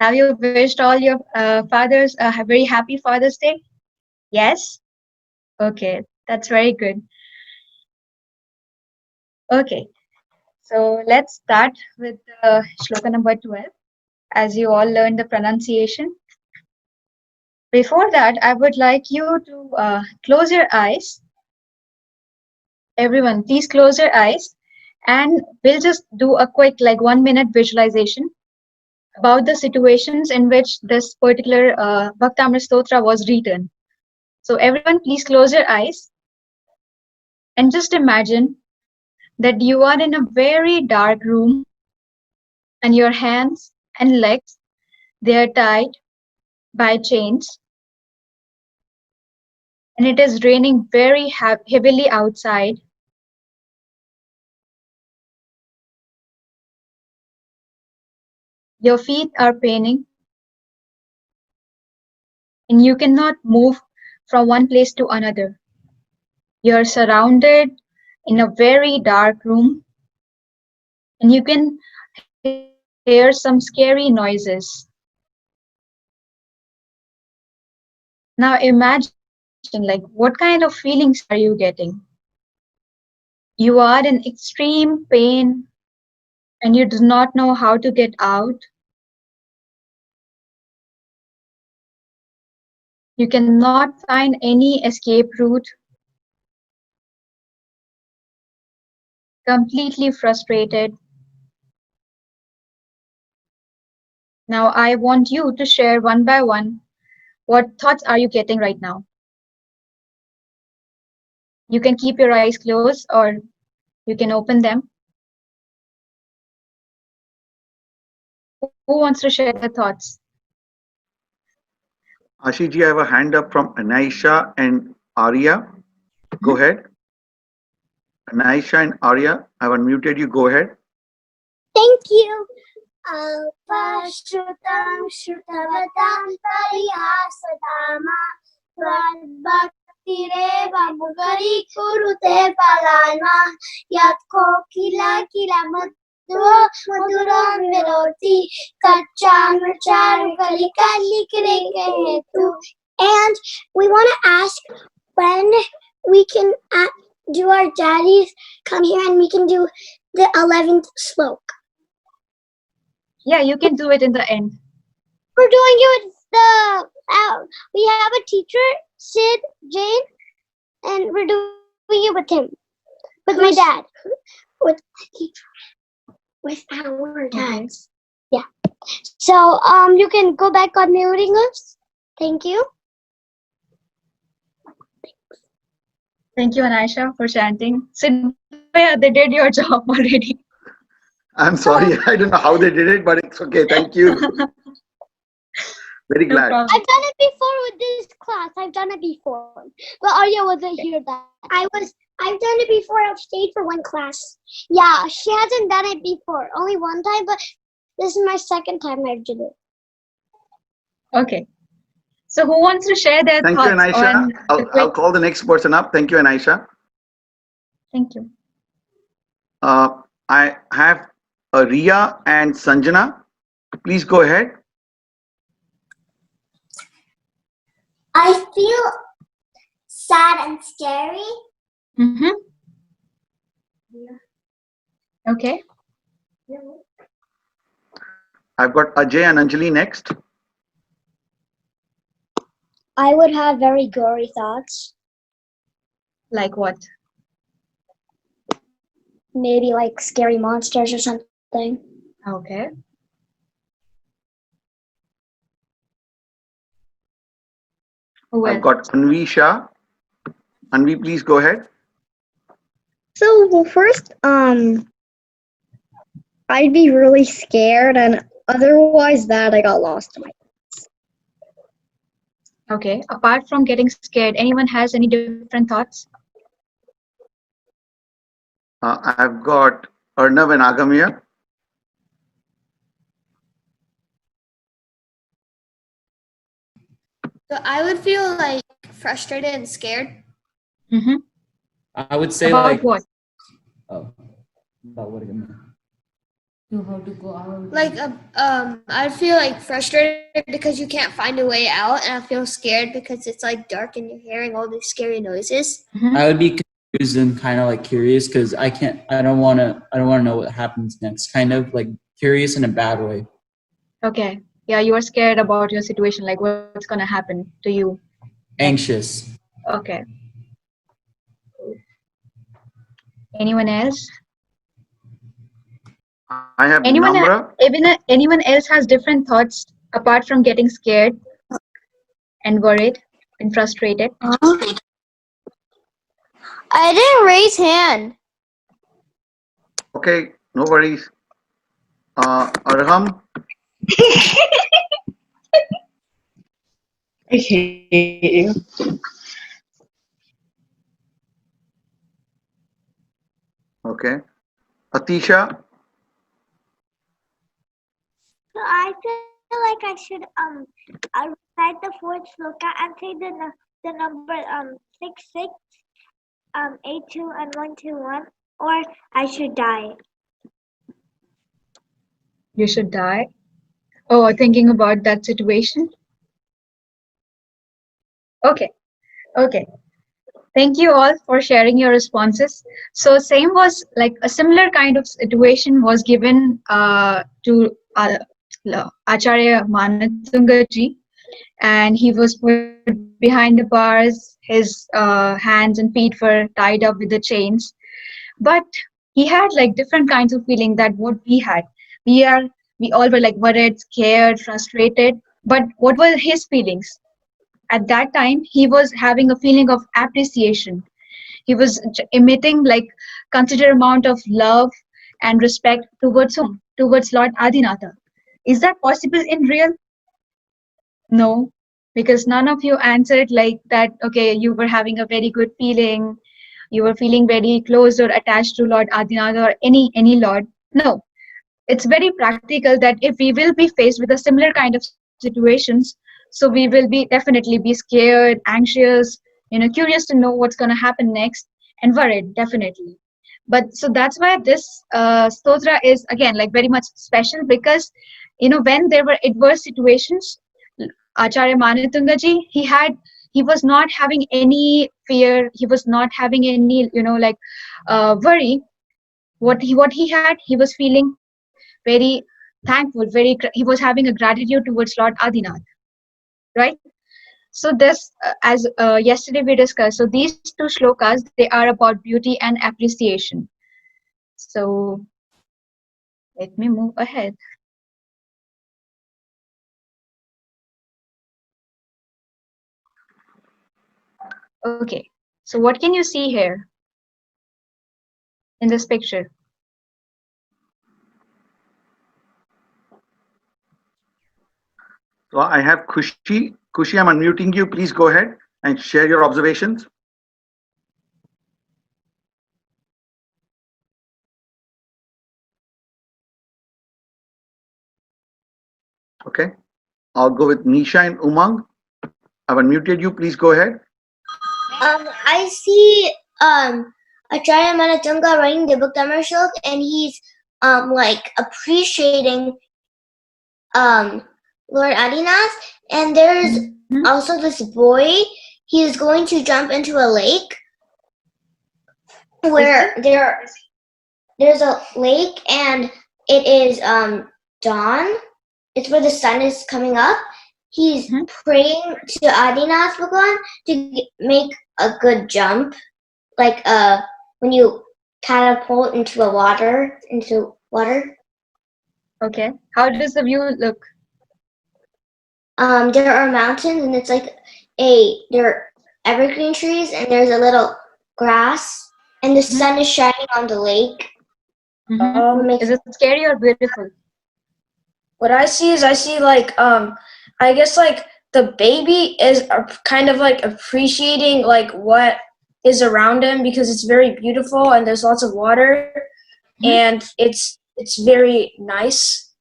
Have you wished all your fathers a very happy Father's Day? Yes? Okay, that's very good. Okay, so let's start with shloka number 12, as you all learned the pronunciation. Before that, I would like you to close your eyes. Everyone, please close your eyes, and we'll just do a quick, like, 1 minute visualization about the situations in which this particular Bhaktamar Stotra was written. So everyone, please close your eyes and just imagine that you are in a very dark room and your hands and legs, they are tied by chains, and it is raining very heavily outside. Your feet are paining and you cannot move from one place to another. You're surrounded in a very dark room and you can hear some scary noises. Now imagine, like, what kind of feelings are you getting? You are in extreme pain and you do not know how to get out. You cannot find any escape route. Completely frustrated. Now I want you to share one by one what thoughts are you getting right now. You can keep your eyes closed or you can open them. Who wants to share their thoughts? Ashiji, I have a hand up from Anaisha and Arya. Go ahead. Anaisha and Arya, I've unmuted you. Go ahead. Thank you. Alpashrutam Shrutavatam Parihasadama Twadbhaktireva Mugari Kurute Palana Yat Kokila Kila Madhuram Viroti Kacham Charu Kalika Likre Hetu. And we want to ask when we can do our daddies come here and we can do the 11th slok. Yeah, you can do it in the end. We're doing it with we have a teacher, Sid, Jane, and we're doing it with him. With my dad. With the teacher. With our dads. Okay. Yeah. So you can go back on muting us. Thank you. Thank you, Anaisha, for chanting. So they did your job already. I'm sorry, I don't know how they did it, but it's okay. Thank you. Very glad. No I've done it before with this class. I've done it before. But Arya wasn't here that. I've done it before. I've stayed for one class. Yeah, she hasn't done it before. Only one time, but this is my second time I've done it. Okay. So who wants to share their Thank thoughts? you, Anaisha. I'll call the next person up. Thank you, Anaisha. Thank you. I have Riya and Sanjana. Please go ahead. I feel sad and scary. Mm-hmm. Okay. I've got Ajay and Anjali next. I would have very gory thoughts. Like what? Maybe like scary monsters or something. Okay. Who I've else? got Anvi Shah. Anvi, please go ahead. So, well, first, I'd be really scared, and otherwise that I got lost in my. Okay. Apart from getting scared, anyone has any different thoughts? I've got Arnav and Agamya. So I would feel like frustrated and scared. Mm-hmm. I would say About like what? oh, about what again? know how to go out. Like I feel like frustrated because you can't find a way out, and I feel scared because it's like dark and you're hearing all these scary noises. I would be confused and kind of like curious because I don't want to know what happens next. Kind of like curious in a bad way. Okay. Yeah, you are scared about your situation, like what's gonna happen to you. Anxious. Okay. Anyone else? I have Anyone, Namra. anyone else has different thoughts apart from getting scared and worried and frustrated? I didn't raise hand. Okay, no worries. Arham. Okay. Okay. Atisha. So I feel like I should recite the fourth sloka and say the number 66 82 and 121, or I should die. You should die. Oh, thinking about that situation. Okay. Okay. Thank you all for sharing your responses. So same was like a similar kind of situation was given to Acharya Manatunga ji, and he was put behind the bars. His hands and feet were tied up with the chains, but he had like different kinds of feeling that what we had. We are we all were like worried, scared, frustrated. But what were his feelings? At that time he was having a feeling of appreciation. He was emitting like considerable amount of love and respect towards whom? Towards Lord Adinatha. Is that possible in real? No, because none of you answered like that. Okay, you were having a very good feeling, you were feeling very close or attached to Lord Adinatha or any lord. No, it's very practical that if we will be faced with a similar kind of situations, so we will be definitely be scared, anxious, curious to know what's going to happen next, and worried definitely. But so that's why this stotra is again like very much special, because when there were adverse situations, Acharya Manatunga ji, he was not having any fear, he was not having any like worry. What he had, he was feeling very thankful, he was having a gratitude towards Lord Adinath, right? So this, as yesterday we discussed, so these two shlokas, they are about beauty and appreciation. So let me move ahead. Okay, so what can you see here in this picture? So I have Kushi. Kushi, I'm unmuting you. Please go ahead and share your observations. Okay. I'll go with Nisha and Umang. I've unmuted you. Please go ahead. I see Acharya Manatunga writing the Bhaktamar Shlok, and he's like appreciating Lord Adinath, and there's also this boy. He's going to jump into a lake where there's a lake, and it is dawn. It's where the sun is coming up. He's praying to Adinath Bhagwan to make a good jump, like when you catapult into water. Okay, how does the view look? There are mountains, and it's like there are evergreen trees, and there's a little grass, and the sun is shining on the lake. Is it scary or beautiful? What I see like I guess like the baby is kind of like appreciating like what is around him, because it's very beautiful and there's lots of water, and it's very nice.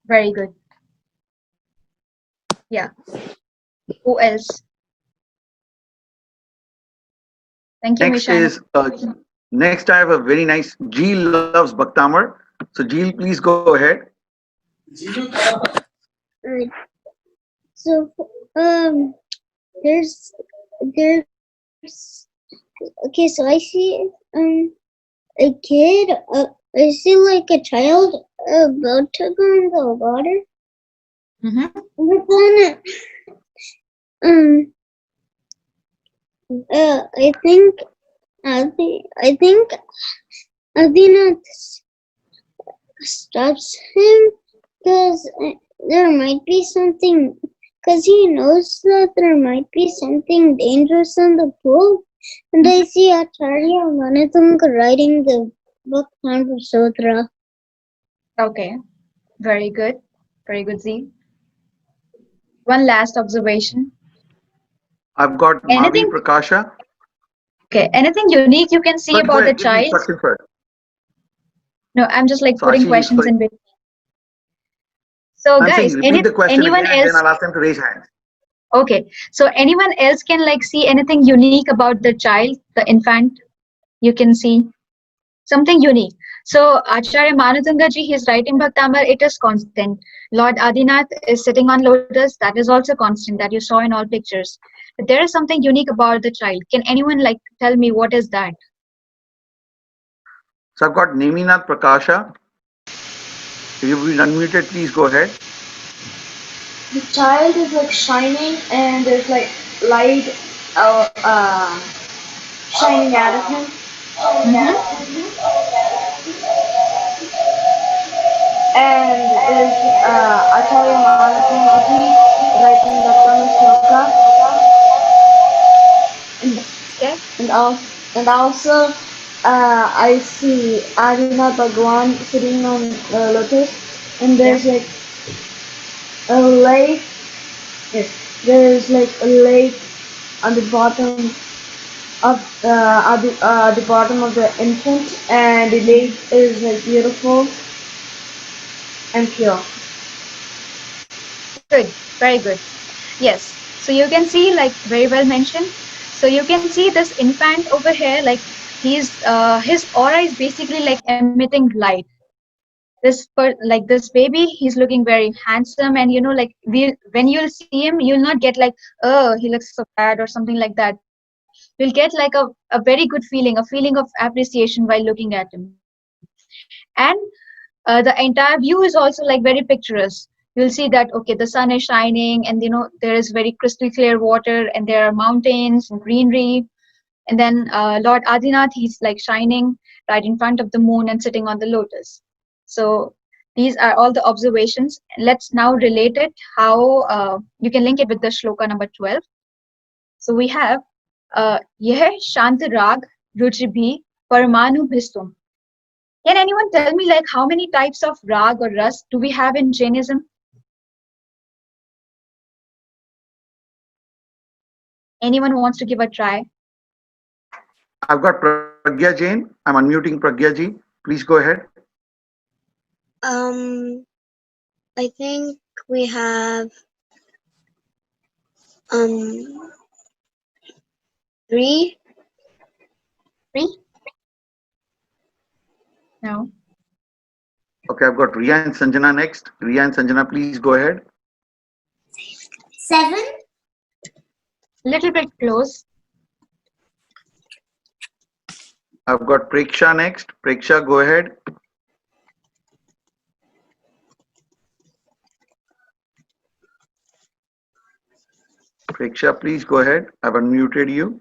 Very good. Yeah. Who else? Thank you, Next Mishan. is Next, I have a very nice Jeel loves Bhaktamar. So Jeel, please go ahead. Right. So, there's, okay, so I see, a kid, I see like a child about to go in the water. Mm-hmm. But then, I think, I think Adina stops him because there might be something, because he knows that there might be something dangerous in the pool. And I see Acharya Manatunga writing the book Tantra Sutra. Okay. Very good. Very good, Z. One last observation. I've got Mavi Anything? Prakasha. Okay. Anything unique you can see Sorry, go about the ahead. Give the child? instruction first. No, I'm just like So I putting see. questions Sorry. in between. So, I'm saying guys, repeat the question anyone again, and then else? I'll ask them to raise hands. Okay. So, anyone else can like see anything unique about the child, the infant? You can see something unique. So, Acharya Manatunga ji, he's writing Bhaktamar, it is constant. Lord Adinath is sitting on lotus, that is also constant, that you saw in all pictures. But there is something unique about the child. Can anyone like tell me what is that? So I've got Neminath Prakasha. If you've been unmuted, please go ahead. The child is like shining, and there's like light shining out of him. Mm-hmm. And there's Acharya Manatungaji writing the Bhaktamar Sloka. Okay. And also I see Adina Bhagwan sitting on lotus, and there's like a lake. Yes, there's like a lake on the bottom of the bottom of the infant, and the lake is like beautiful and pure. Good. Very good. Yes. So you can see like very well mentioned. So you can see this infant over here, like his aura is basically like emitting light. Like this baby, he's looking very handsome, and like when you'll see him, you'll not get like, oh, he looks so bad or something like that. You'll get like a very good feeling, a feeling of appreciation while looking at him. And the entire view is also like very picturesque. You'll see that, okay, the sun is shining, and there is very crystal clear water, and there are mountains and greenery. And then Lord Adinath, he's like shining right in front of the moon and sitting on the lotus. So these are all the observations. Let's now relate it how you can link it with the shloka number 12. So we have Yeh Shant Rag Ruchibhi Paramanu Bhistum. Can anyone tell me like how many types of rag or ras do we have in Jainism? Anyone wants to give a try? I've got Pragya Jain. I'm unmuting Pragya ji. Please go ahead. I think we have 3. Three? No. Okay, I've got Riya and Sanjana next. Riya and Sanjana, please go ahead. 7. Little bit close. I've got Preksha next. Preksha, go ahead. Preksha, please go ahead. I've unmuted you.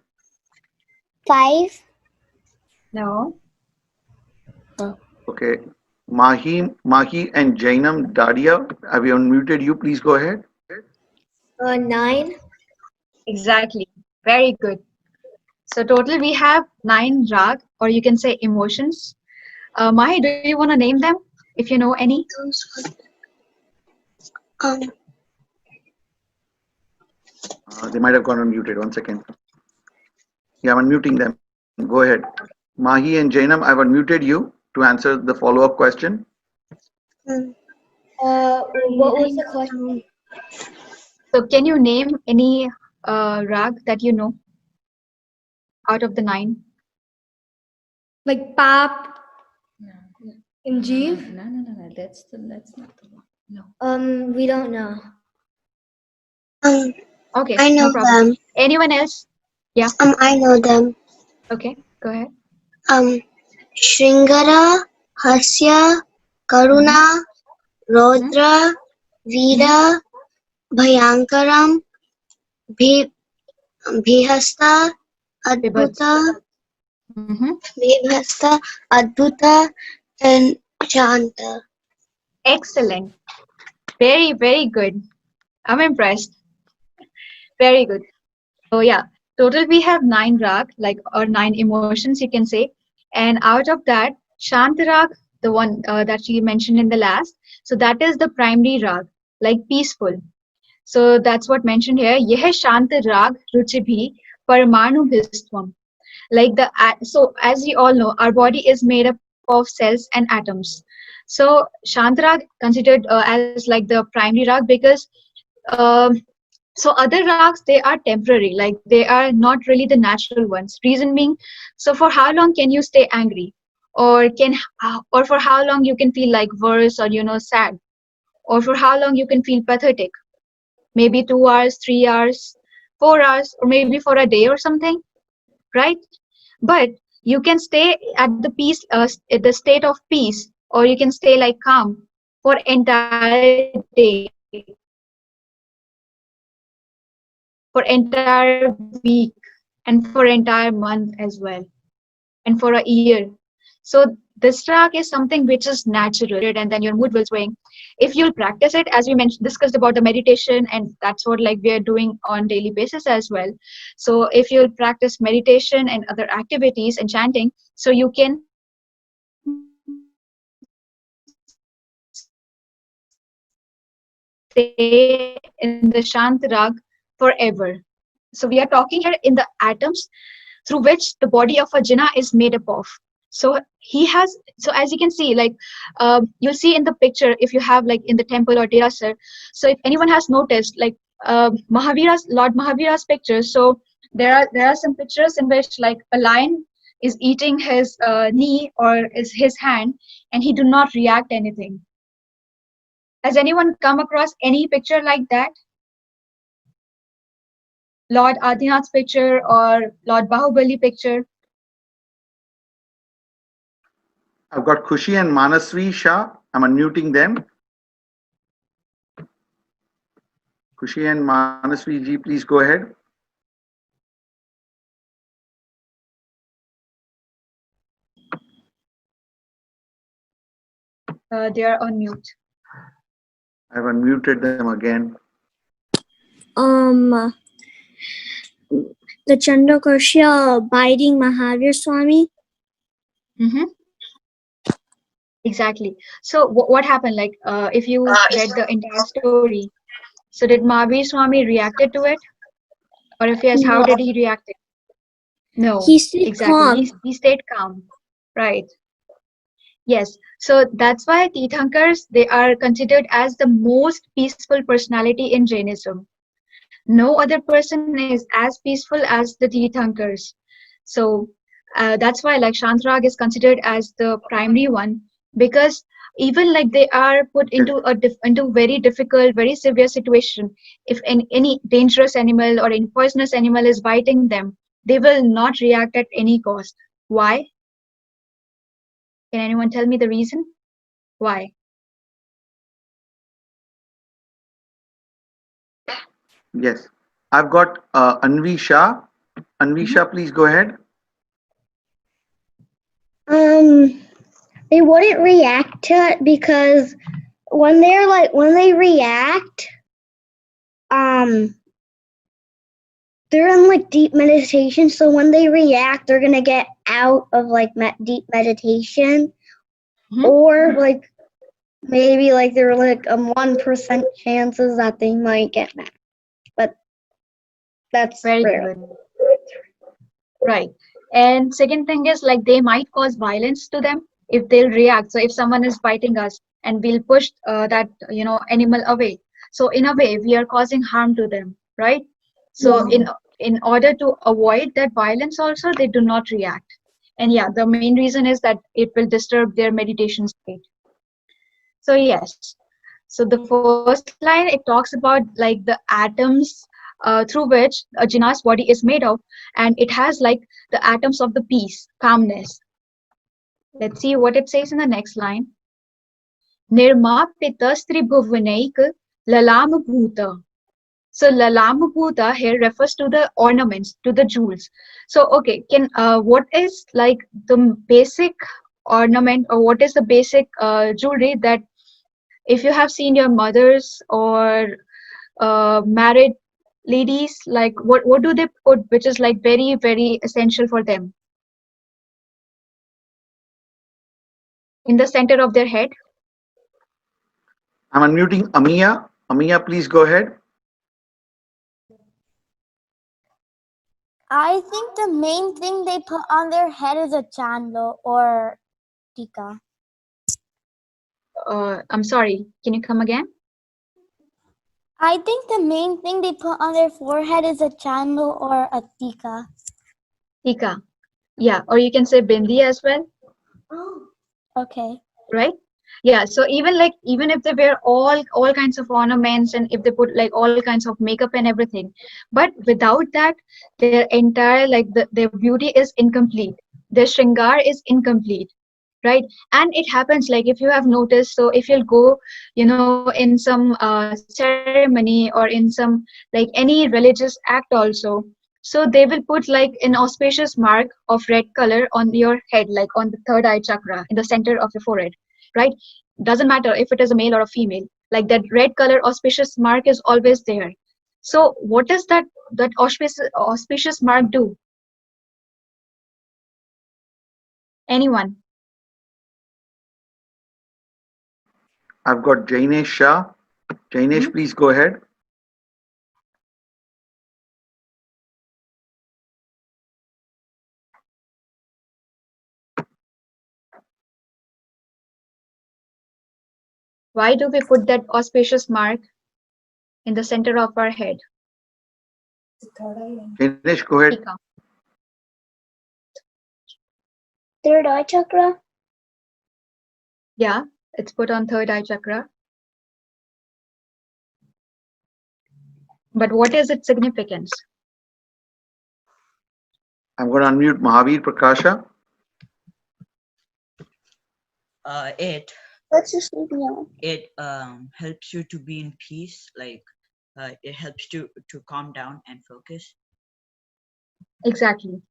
5. No. Okay. Mahi and Jainam Dadia, have you unmuted you? Please go ahead. 9. Exactly. Very good. So total we have 9 rag, or you can say emotions. Mahi, do you want to name them if you know any? They might have gone unmuted. 1 second. Yeah, I'm unmuting them. Go ahead. Mahi and Jainam, I've unmuted you to answer the follow-up question. What was the question? So can you name any rag that you know out of the 9? Like Pap and Jeev? No. That's not the one. No. We don't know. Okay, I no know problem. them. Anyone else? Yeah. I know them. Okay, go ahead. Shringara, Hasya, Karuna, Rodra, Veera, Bhayankaram, Bhihasta, Adbhuta, Bhihasta, Adbhuta, and Shanta. Excellent. Very, very good. I'm impressed. Very good. So yeah, total we have 9 rag, like or 9 emotions you can say, and out of that, Shant rag, the one that she mentioned in the last, so that is the primary rag, like peaceful. So that's what mentioned here. Yeh Shant rag ruchibhi parmanu bhistvam. Like so as we all know, our body is made up of cells and atoms. So Shant rag considered as like the primary rag because. um so other rags, they are temporary, like they are not really the natural ones. Reason being, so for how long can you stay angry, or for how long you can feel like worse or sad, or for how long you can feel pathetic? Maybe 2 hours, 3 hours, 4 hours, or maybe for a day or something, right? But you can stay at the peace, at the state of peace, or you can stay like calm for entire day, for entire week, and for entire month as well, and for a year. So this track is something which is natural, and then your mood will swing. If you'll practice it, as we mentioned, discussed about the meditation, and that's what like we are doing on daily basis as well. So if you'll practice meditation and other activities and chanting, so you can stay in the Shant Rag forever. So we are talking here in the atoms through which the body of a jinna is made up of. So he has, so as you can see, like you'll see in the picture, if you have like in the temple or derasar. So if anyone has noticed, like Lord Mahavira's pictures, so there are some pictures in which like a lion is eating his knee or is his hand, and he do not react anything. Has anyone come across any picture like that? Lord Adinath's picture or Lord Bahubali picture? I've got Khushi and Manasvi Shah. I'm unmuting them. Khushi and Manasvi ji, please go ahead. They are on mute. I've unmuted them again. The Chandrakarshya biting Mahavir Swami. Exactly. So what happened? Like, if you read the entire story, so did Mahavir Swami reacted to it, or if yes, how did he react? No, He stayed exactly. calm. He stayed calm, right? Yes. So that's why Tirthankars, they are considered as the most peaceful personality in Jainism. No other person is as peaceful as the Tirthankars. So that's why like Shantrag is considered as the primary one, because even like they are put into into very difficult, very severe situation. If any dangerous animal or any poisonous animal is biting them, they will not react at any cost. Why? Can anyone tell me the reason? Why? Yes. I've got Anvi Shah. Anvi Shah, please go ahead. They wouldn't react to it because when they react, they're in like deep meditation. So when they react, they're gonna get out of like deep meditation, or like maybe like there are like 1% chances that they might get back, but that's very rare. good. Right. And second thing is like they might cause violence to them if they'll react. So if someone is biting us and we'll push that animal away, so in a way we are causing harm to them, right? So in order to avoid that violence also, they do not react. And yeah, the main reason is that it will disturb their meditation state. So yes, so the first line, it talks about like the atoms through which Jina's body is made of, and it has like the atoms of the peace, calmness. Let's see what it says in the next line. Nirmapitastribhuvanaik lalam bhuta. So lalam bhuta here refers to the ornaments, to the jewels. So okay, can what is like the basic ornament, or what is the basic jewelry that if you have seen your mothers or married ladies, like what do they put, which is like very very essential for them in the center of their head? I'm unmuting Amiya. Amiya, please go ahead. I think the main thing they put on their head is a chandlo or tika. I'm sorry, can you come again? I think the main thing they put on their forehead is a chandlo or a tika. Tika. Yeah, or you can say bindi as well, Okay. right? Yeah, so even if they wear all kinds of ornaments, and if they put like all kinds of makeup and everything, but without that, their entire like their beauty is incomplete. Their shringar is incomplete, right? And it happens like if you have noticed, so if you'll go, in some ceremony or in some like any religious act also, so they will put like an auspicious mark of red color on your head, like on the third eye chakra in the center of your forehead, right? Doesn't matter if it is a male or a female, like that red color auspicious mark is always there. So what does that auspicious mark do? Anyone? I've got Jainesh Shah. Jainesh, please go ahead. Why do we put that auspicious mark in the center of our head? Jainesh, go ahead. Tika. Third eye chakra. Yeah, it's put on third eye chakra. But what is its significance? I'm going to unmute Mahavir Prakasha. It Let's just leave me alone. it helps you to be in peace. Like it helps to calm down and focus. Exactly.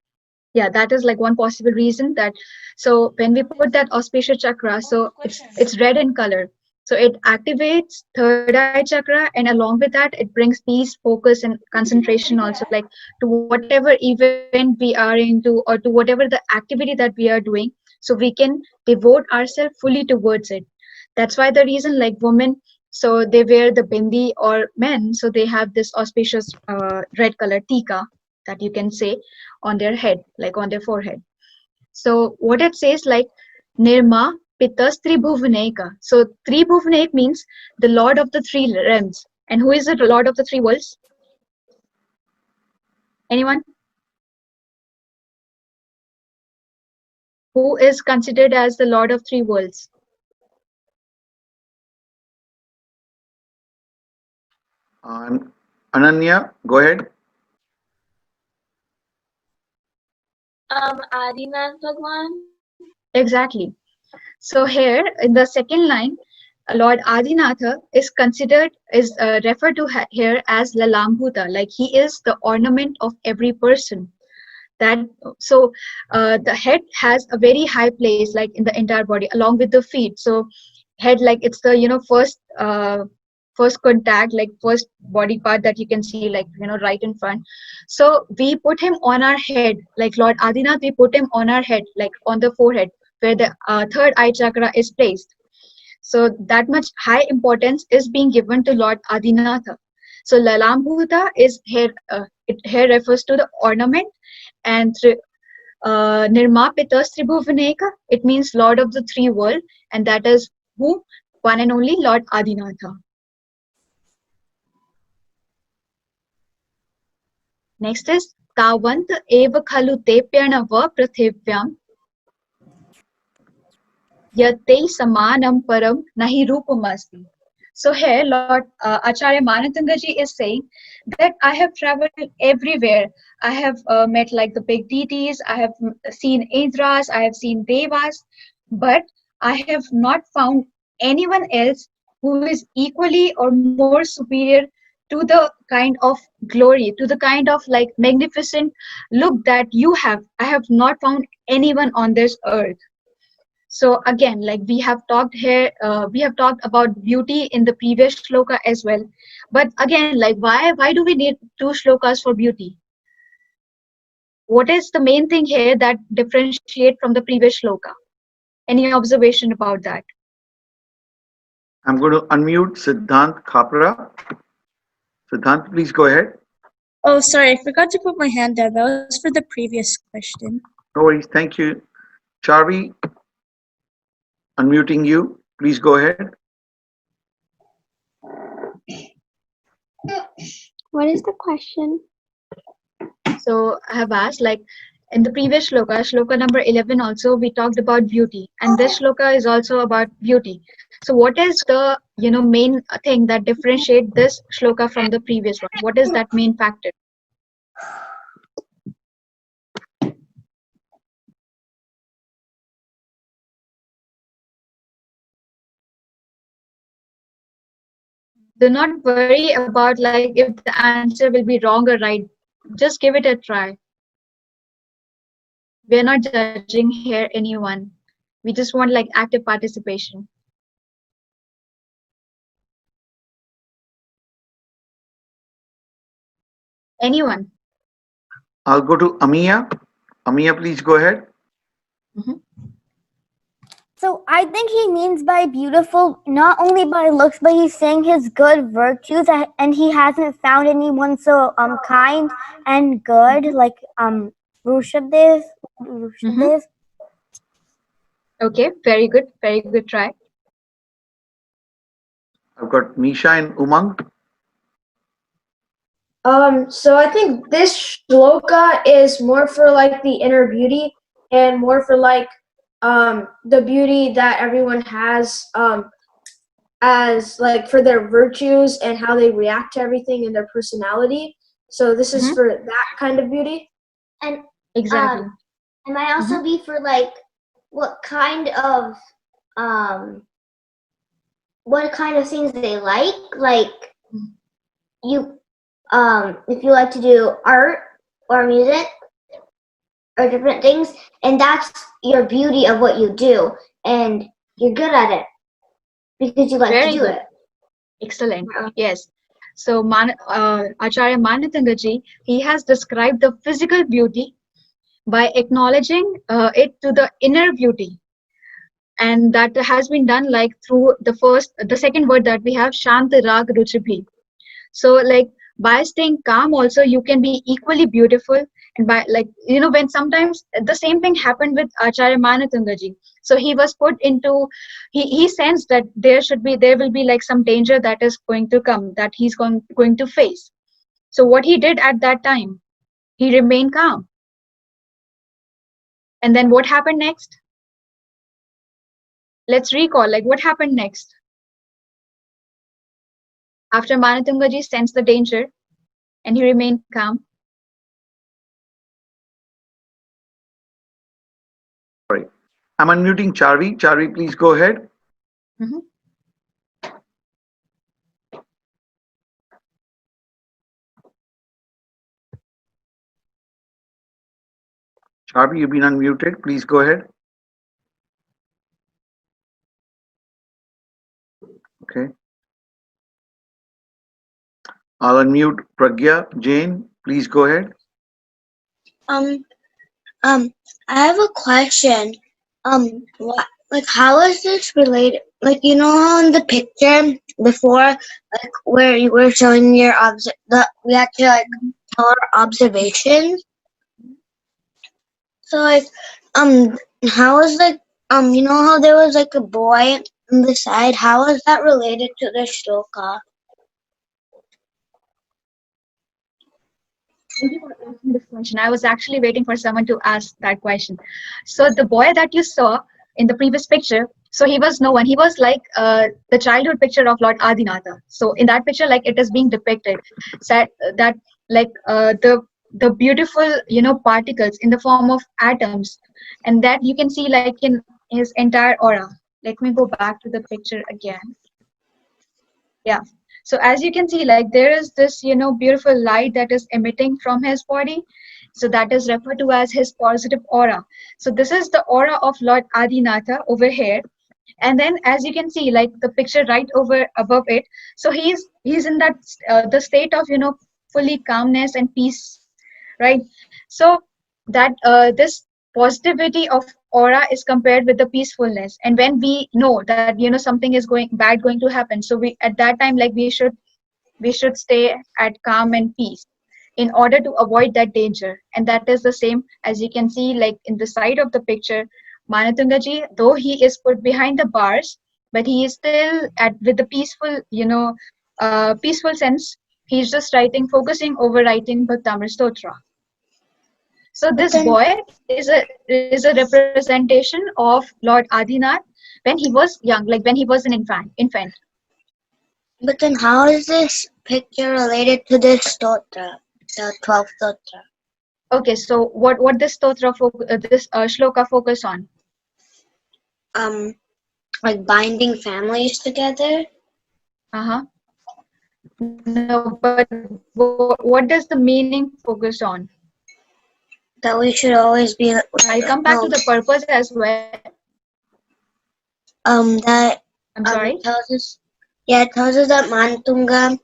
Yeah, that is like one possible reason that, so when we put that auspicious chakra, so it's red in color. So it activates third eye chakra, and along with that, it brings peace, focus, and concentration also, like to whatever event we are into, or to whatever the activity that we are doing. So we can devote ourselves fully towards it. That's why the reason like women, so they wear the bindi, or men, so they have this auspicious red color tika that you can say on their head, like on their forehead. So what it says like Nirma Pitas Tribhuvaneka. So Tribhuvanek means the Lord of the three realms. And who is the Lord of the three worlds? Anyone? Who is considered as the Lord of three worlds? Ananya, go ahead. Adinath Bhagwan. Exactly. So here in the second line, Lord Adinatha is referred to here as Lalambhuta, like he is the ornament of every person. That so the head has a very high place, like in the entire body, along with the feet. So head, like it's the first contact, like first body part that you can see, like right in front. So we put him on our head, like Lord Adinath, we put him on our head, like on the forehead, where the third eye chakra is placed. So that much high importance is being given to Lord Adinatha. So Lalambhuta is here, it here refers to the ornament, and Nirmapitas Tribhuvaneka, it means Lord of the three world, and that is who? One and only Lord Adinatha. Next is Tavant eva khalu te pyanava prathivyam yate samanam param nahi rupamasti. So here Lord Acharya Manatangaji is saying that I have traveled everywhere. I have met like the big deities, I have seen Indras, I have seen Devas, but I have not found anyone else who is equally or more superior to the kind of glory, to the kind of like magnificent look that you have. I have not found anyone on this earth. So again, like we have talked here, we have talked about beauty in the previous shloka as well. But again, like why do we need two shlokas for beauty? What is the main thing here that differentiate from the previous shloka? Any observation about that? I'm going to unmute Siddhant Khapra. Siddhant, please go ahead. Oh, sorry, I forgot to put my hand down. That was for the previous question. No worries. Thank you. Charvi, unmuting you. Please go ahead. What is the question? So I have asked, like in the previous shloka, shloka number 11 also, we talked about beauty. And this shloka is also about beauty. So what is the, main thing that differentiate this shloka from the previous one? What is that main factor? Do not worry about like if the answer will be wrong or right. Just give it a try. We're not judging here anyone. We just want like active participation. Anyone? I'll go to Amiya. Amiya, please go ahead. So I think he means by beautiful not only by looks, but he's saying his good virtues, and he hasn't found anyone so kind and good like Rushadev. Okay, very good try. I've got Misha and Umang. So I think this shloka is more for like the inner beauty and more for like the beauty that everyone has as like for their virtues and how they react to everything and their personality. So this is for that kind of beauty. And exactly. It might also be for like what kind of things they like you if you like to do art or music or different things, and that's your beauty of what you do, and you're good at it because you like Very to do good. it. Excellent. Yes. So Acharya Manatangaji, he has described the physical beauty by acknowledging it to the inner beauty. And that has been done like through the second word that we have, Shanta Rag Ruchibhi. So like by staying calm also, you can be equally beautiful. And by like, when sometimes the same thing happened with Acharya Manatangaji. So he was put into, he sensed that there will be like some danger that is going to come, that he's going to face. So what he did at that time, he remained calm. And then what happened next? Let's recall, like what happened next? After Manatangaji sensed the danger and he remained calm. Sorry. I'm unmuting Charvi. Charvi, please go ahead. Charvi, you've been unmuted. Please go ahead. Okay. I'll unmute Pragya Jain. Please go ahead. I have a question. How is this related? Like, how in the picture before, like, where you were showing your we had to like tell our observations. So like, how is like, how there was like a boy on the side? How is that related to the shloka? Thank you for asking this question. I was actually waiting for someone to ask that question. So the boy that you saw in the previous picture, So he was no one. He was like the childhood picture of Lord Adinatha. So in that picture, like it is being depicted, that like the beautiful particles in the form of atoms, and that you can see like in his entire aura. Let me go back to the picture again. Yeah. So as you can see, like there is this beautiful light that is emitting from his body. So that is referred to as his positive aura. So this is the aura of Lord Adinatha over here. And then as you can see like the picture right over above it, so he's in that the state of fully calmness and peace, right? So that this positivity of aura is compared with the peacefulness, and when we know that something is going to happen, so we at that time like we should stay at calm and peace in order to avoid that danger. And that is the same as you can see like in the side of the picture. Manatungaji, though he is put behind the bars, but he is still at with the peaceful, peaceful sense. He's just focusing over writing Bhaktamar Stotra. So But this then, boy is a representation of Lord Adinath when he was young, like when he was an infant. but then how is this picture related to this stotra, the 12th stotra? Okay, so what this this shloka focus on? Like binding families together? No, but what does the meaning focus on? That we should always be. I'll come back to the purpose as well. That I'm sorry. it tells us that Mantunga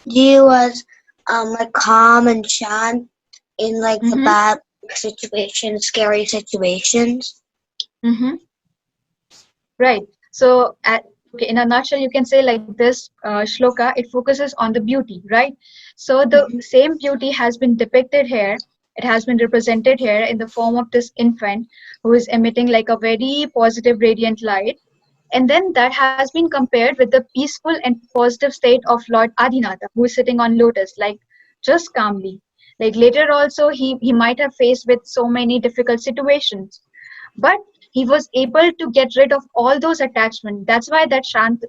ji was like calm and shan in like the bad situations, scary situations. Right. So okay, in a nutshell, you can say like this shloka, it focuses on the beauty, right? So the same beauty has been depicted here. It has been represented here in the form of this infant who is emitting like a very positive, radiant light. And then that has been compared with the peaceful and positive state of Lord Adinatha, who is sitting on lotus, like just calmly. Like later also, he might have faced with so many difficult situations, but he was able to get rid of all those attachments. That's why that Shant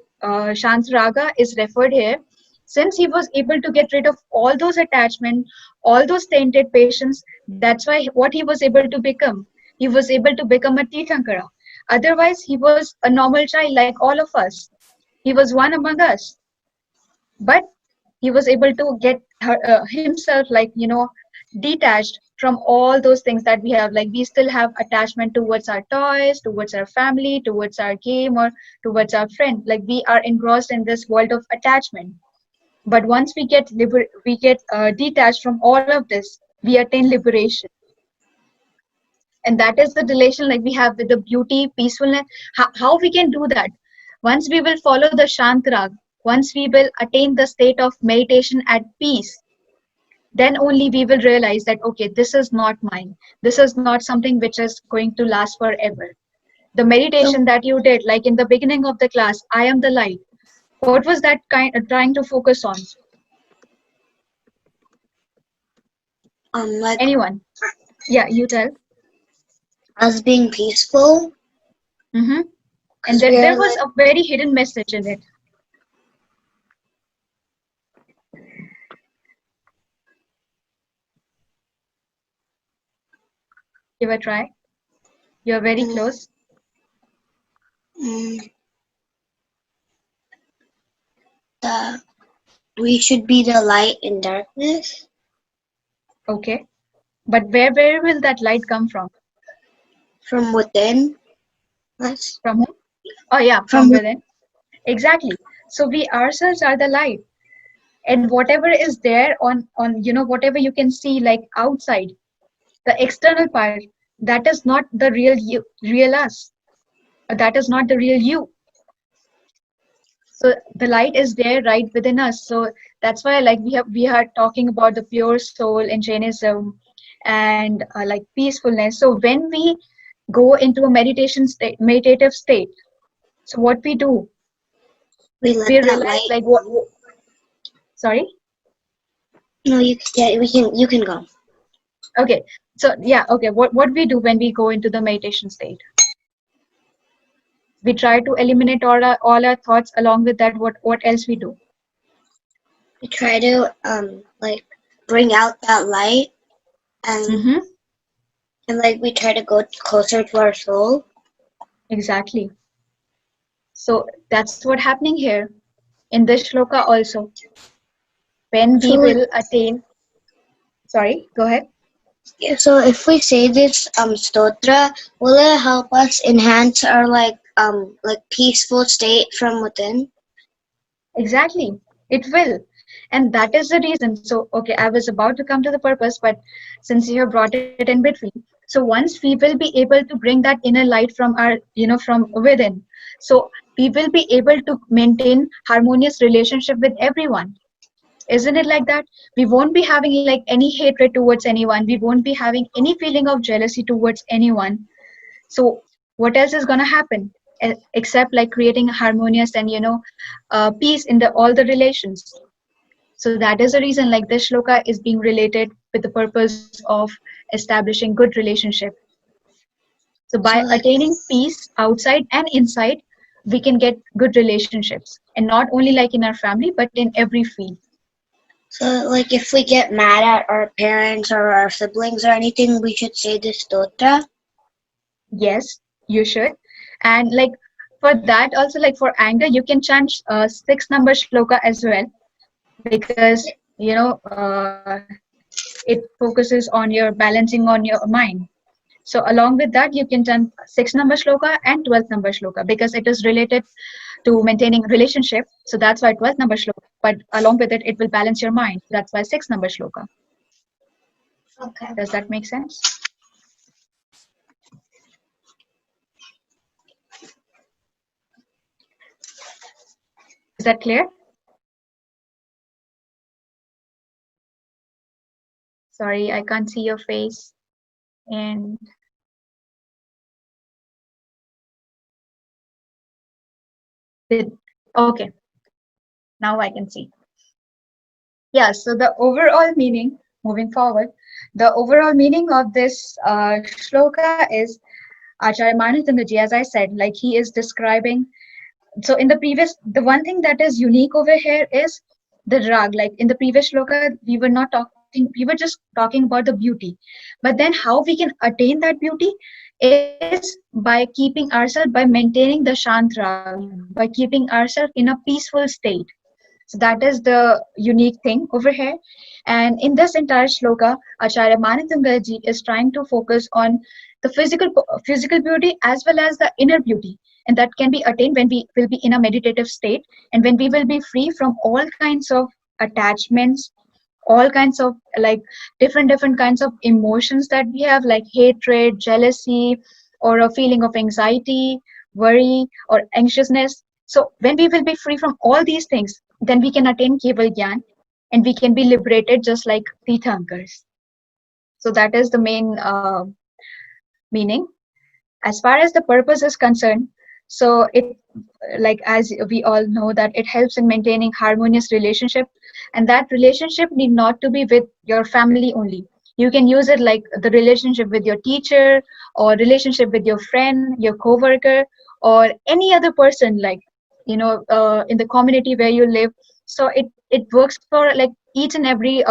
Raga is referred here. Since he was able to get rid of all those attachments, all those tainted patients, that's why what he was able to become. He was able to become a Tirthankara. Otherwise, he was a normal child like all of us. He was one among us. But he was able to get himself like, detached from all those things that we have. Like we still have attachment towards our toys, towards our family, towards our game, or towards our friend. Like we are engrossed in this world of attachment. But once we get detached from all of this, we attain liberation. And that is the relation like we have with the beauty, peacefulness. How we can do that? Once we will follow the Shantrag, once we will attain the state of meditation at peace, then only we will realize that, okay, this is not mine. This is not something which is going to last forever. The meditation that you did, like in the beginning of the class, I am the light. What was that trying to focus on? Like anyone? Yeah, you tell. Us being peaceful. And there was a very hidden message in it. Give a try. You're very close. We should be the light in darkness. Okay. But where will that light come from? From within us. From whom? Oh yeah, from within. Exactly. So we ourselves are the light. And whatever is there on whatever you can see like outside, the external part, that is not the real us. That is not the real you. So the light is there right within us. So that's why like we are talking about the pure soul in Jainism and like peacefulness. So when we go into a meditative state, so what we do, we realize like what. Sorry. No, you can go. Okay. So yeah. Okay. What we do when we go into the meditation state? We try to eliminate all our thoughts. Along with that, what else we do? We try to like bring out that light, and like we try to go closer to our soul. Exactly. So that's what happening here in this shloka also. When we will attain. Sorry, go ahead. So if we say this stotra, will it help us enhance our like peaceful state from within? Exactly, it will. And that is the reason. So, okay, I was about to come to the purpose, but since you have brought it in between, so once we will be able to bring that inner light from our, from within, so we will be able to maintain harmonious relationship with everyone. Isn't it like that? We won't be having like any hatred towards anyone. We won't be having any feeling of jealousy towards anyone. So what else is going to happen except like creating harmonious and peace in the all the relations. So that is the reason like this shloka is being related with the purpose of establishing good relationship. So by attaining peace outside and inside, we can get good relationships, and not only like in our family but in every field. So like if we get mad at our parents or our siblings or anything, we should say this stotra? Yes, you should. And like for that also, like for anger, you can chant 6 number shloka as well, because it focuses on your balancing on your mind. So along with that, you can chant 6 number shloka and 12th number shloka, because it is related to maintaining relationship. So that's why 12th number shloka. But along with it, it will balance your mind. That's why 6 number shloka. Okay. Does that make sense? Is that clear? Sorry, I can't see your face. And okay, now I can see. Yeah, so the overall meaning, moving forward, the overall meaning of this shloka is Acharya Manatangaji, as I said, like he is describing. So in the previous, the one thing that is unique over here is the rag. Like in the previous shloka, we were not talking, we were just talking about the beauty. But then how we can attain that beauty is by keeping ourselves, by maintaining the shant rag, by keeping ourselves in a peaceful state. So that is the unique thing over here. And in this entire shloka, Acharya Manatangaji is trying to focus on the physical beauty as well as the inner beauty. And that can be attained when we will be in a meditative state, and when we will be free from all kinds of attachments, all kinds of like different kinds of emotions that we have, like hatred, jealousy, or a feeling of anxiety, worry, or anxiousness. So when we will be free from all these things, then we can attain Keval Gyan, and we can be liberated just like Tirthankars. So that is the main meaning. As far as the purpose is concerned, so it, like as we all know, that it helps in maintaining harmonious relationship, and that relationship need not to be with your family only. You can use it like the relationship with your teacher, or relationship with your friend, your co-worker, or any other person, like in the community where you live. So it works for like each and every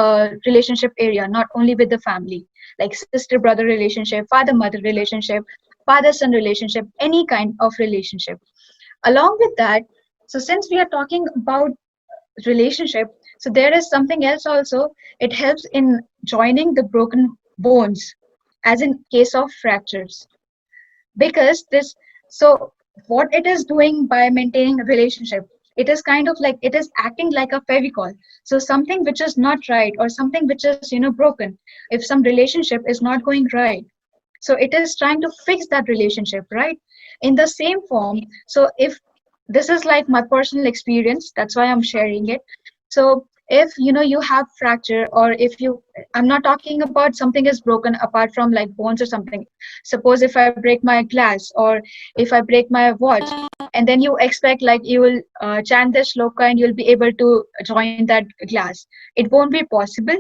relationship area, not only with the family, like sister brother relationship, father mother relationship, father son relationship, any kind of relationship. Along with that, so since we are talking about relationship, so there is something else also. It helps in joining the broken bones, as in case of fractures. Because this, so what it is doing by maintaining a relationship, it is kind of like it is acting like a fevicol. So something which is not right, or something which is broken, if some relationship is not going right, so it is trying to fix that relationship, right? In the same form, so if this is like my personal experience, that's why I'm sharing it. So if you have fracture, or if you, I'm not talking about something is broken apart from like bones or something. Suppose if I break my glass, or if I break my watch, and then you expect like you will chant this shloka and you'll be able to join that glass. It won't be possible.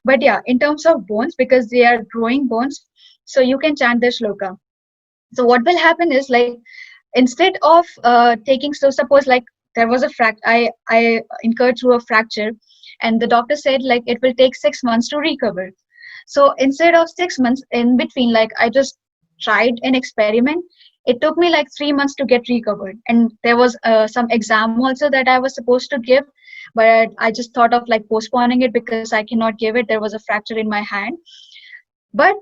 But yeah, in terms of bones, because they are growing bones, so you can chant this shloka. So what will happen is like instead of taking, so suppose like there was a I incurred through a fracture, and the doctor said like it will take 6 months to recover. So instead of 6 months in between, like I just tried an experiment. It took me like 3 months to get recovered, and there was some exam also that I was supposed to give, but I just thought of like postponing it because I cannot give it. There was a fracture in my hand, but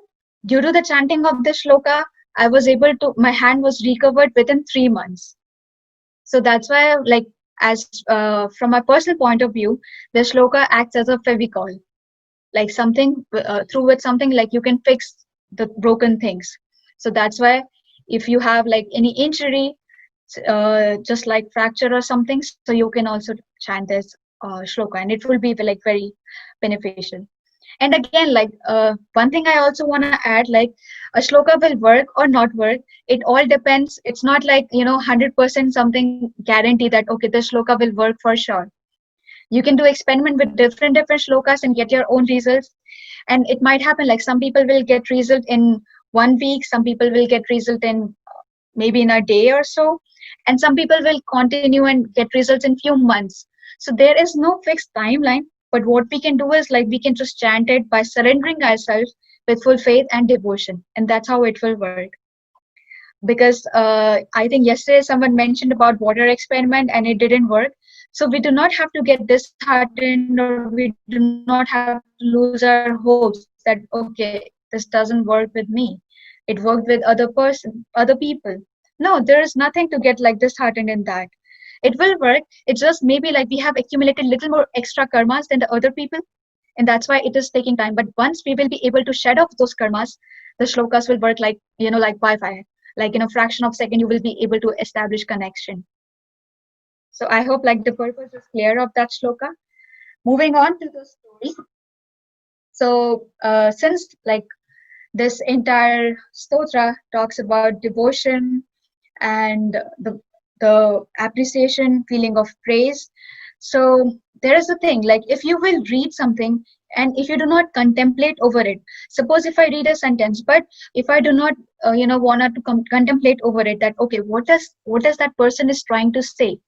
due to the chanting of the shloka, I was able to. My hand was recovered within 3 months. So that's why, like, as from my personal point of view, the shloka acts as a fevicol, like something through which something like you can fix the broken things. So that's why if you have like any injury, just like fracture or something, so you can also chant this shloka, and it will be like very beneficial. And again, like one thing I also want to add, like a shloka will work or not work. It all depends. It's not like 100% something guarantee that okay, this shloka will work for sure. You can do experiment with different shlokas and get your own results. And it might happen like some people will get result in 1 week, some people will get result in maybe in a day or so, and some people will continue and get results in few months. So there is no fixed timeline, but what we can do is like we can just chant it by surrendering ourselves with full faith and devotion, and that's how it will work. Because I think yesterday someone mentioned about water experiment and it didn't work. So we do not have to get disheartened, or we do not have to lose our hopes that okay, this doesn't work with me. It worked with other people. No, there is nothing to get like disheartened in that. It will work. It's just maybe like we have accumulated little more extra karmas than the other people, and that's why it is taking time. But once we will be able to shed off those karmas, the shlokas will work like like Wi-Fi. Like in a fraction of a second, you will be able to establish connection. So I hope like the purpose is clear of that shloka. Moving on to the story. So since like this entire stotra talks about devotion and the appreciation, feeling of praise. So there is a thing, like if you will read something and if you do not contemplate over it, suppose if I read a sentence, but if I do not want to contemplate over it, that okay, what does that person is trying to say.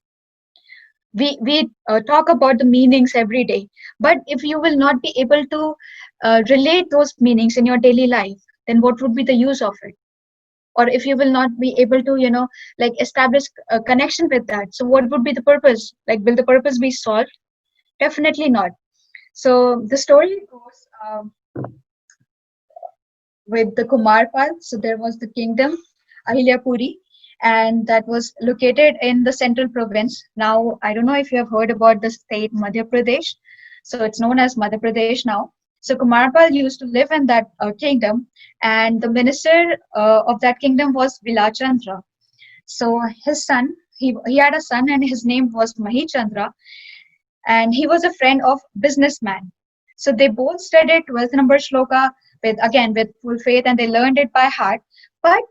We talk about the meanings every day, but if you will not be able to relate those meanings in your daily life, then what would be the use of it? Or if you will not be able to like establish a connection with that, so what would be the purpose? Like, will the purpose be solved? Definitely not. So the story goes with the Kumarpal. So there was the kingdom Ahilyapuri, and that was located in the central province. Now I don't know if you have heard about the state Madhya Pradesh. So it's known as Madhya Pradesh now. So Kumarpal used to live in that kingdom, and the minister of that kingdom was Vilachandra. So his son, he had a son, and his name was Mahichandra, and he was a friend of businessman. So they both studied 12th number shloka with full faith, and they learned it by heart. But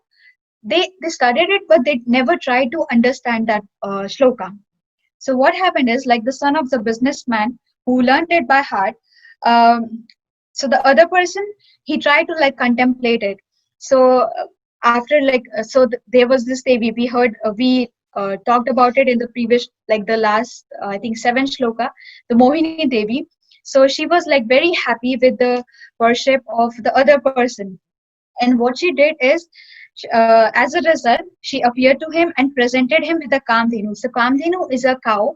they studied it, but they never tried to understand that shloka. So what happened is, like, the son of the businessman who learned it by heart, so the other person, he tried to like contemplate it. So after there was this Devi, we heard we talked about it in the previous, like the last I think 7 shloka, the Rohini Devi. So she was like very happy with the worship of the other person, and what she did is, as a result, she appeared to him and presented him with a Kamdhenu. So Kamdhenu is a cow,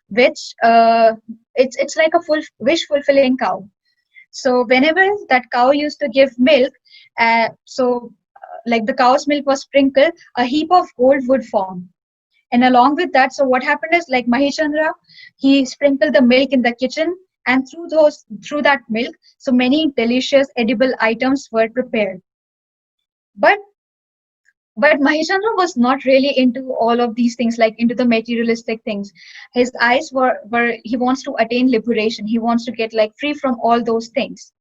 which it's like a full wish fulfilling cow. So whenever that cow used to give milk, like the cow's milk was sprinkled, a heap of gold would form. And along with that, so what happened is, like Mahichandra, he sprinkled the milk in the kitchen, and through that milk, so many delicious edible items were prepared. But Mahichandra was not really into all of these things, like into the materialistic things. His eyes were he wants to attain liberation. He wants to get like free from all those things.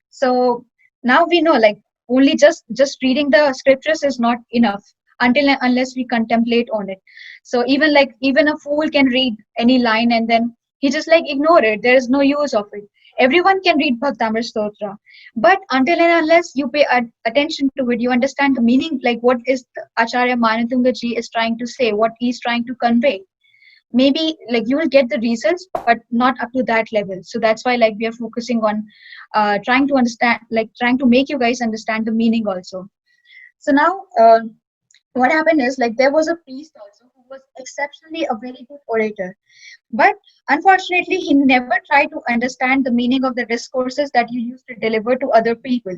So now we know, like, only just reading the scriptures is not enough unless we contemplate on it. So even a fool can read any line and then he just like ignore it. There is no use of it. Everyone can read Bhaktamar Stotra, but until and unless you pay attention to it, you understand the meaning, like what is the Acharya Manatunga ji is trying to say, what he's trying to convey. Maybe like you will get the results, but not up to that level. So that's why like we are focusing on trying to understand, like trying to make you guys understand the meaning also. So now what happened is like there was a priest also who was exceptionally a very good orator, but unfortunately he never tried to understand the meaning of the discourses that you used to deliver to other people.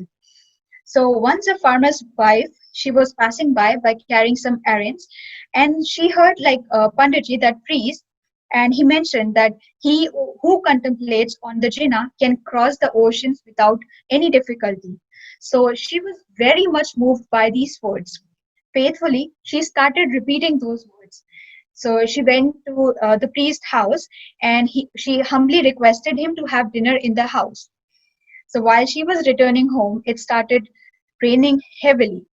So once a farmer's wife, she was passing by carrying some errands, and she heard like Panditji, that priest, and he mentioned that he who contemplates on the Jina can cross the oceans without any difficulty. So she was very much moved by these words. Faithfully, she started repeating those words. So she went to the priest's house, and she humbly requested him to have dinner in the house. So while she was returning home, it started raining heavily.